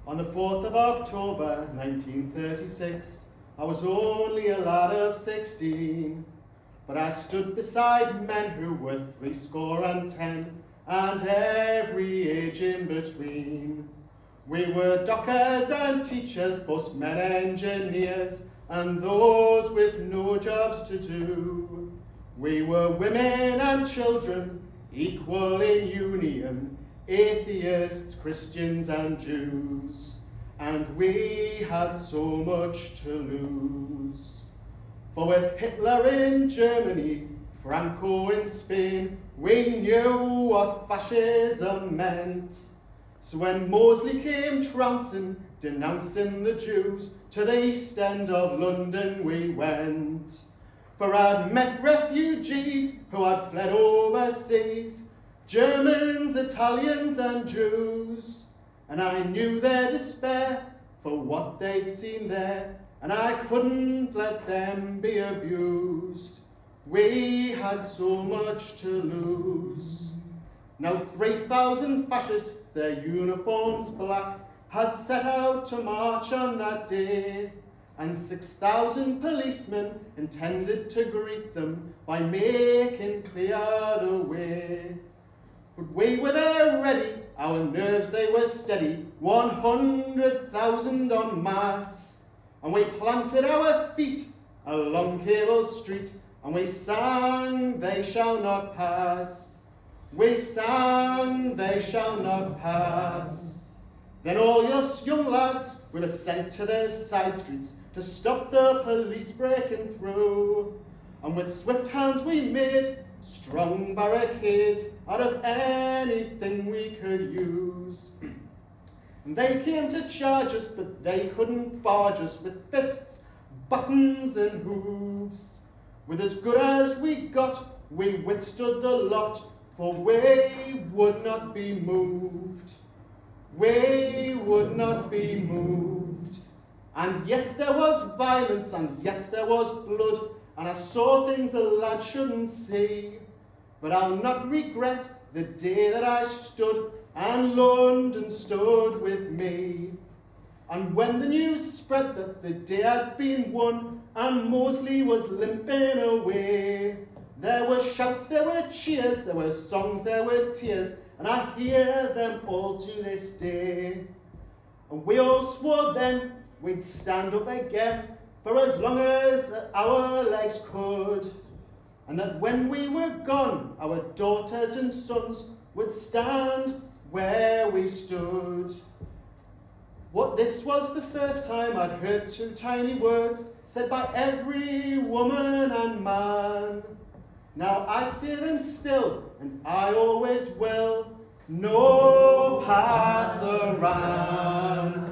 On the 4th of October 1936, I was only a lad of 16, but I stood beside men who were 70 and every age in between. We were dockers and teachers, postmen, engineers, and those with no jobs to do. We were women and children, equal in union, atheists, Christians, and Jews. And we had so much to lose. For with Hitler in Germany, Franco in Spain, we knew what fascism meant. So when Mosley came trouncing, denouncing the Jews, to the east end of London we went. For I'd met refugees who had fled overseas, Germans, Italians, and Jews, and I knew their despair for what they'd seen there, and I couldn't let them be abused. We had so much to lose. Now 3,000 fascists, their uniforms black, had set out to march on that day, and 6,000 policemen intended to greet them by making clear the way. But we were there ready, our nerves they were steady, 100,000 en masse, and we planted our feet along Cable Street, and we sang, "They shall not pass." We sang, "They shall not pass." Then all us young lads were sent to their side streets to stop the police breaking through, and with swift hands we made strong barricades out of anything we could use. And they came to charge us, but they couldn't barge us with fists, buttons, and hooves. With as good as we got, we withstood the lot, for we would not be moved. We would not be moved. And yes, there was violence, and yes, there was blood, and I saw things a lad shouldn't see. But I'll not regret the day that I stood, and London stood with me. And when the news spread that the day had been won, and Mosley was limping away, there were shouts, there were cheers, there were songs, there were tears, and I hear them all to this day. And we all swore then we'd stand up again for as long as our legs could, and that when we were gone, our daughters and sons would stand where we stood. What this was the first time I'd heard two tiny words said by every woman and man. Now I say them still, and I always will. No pass around.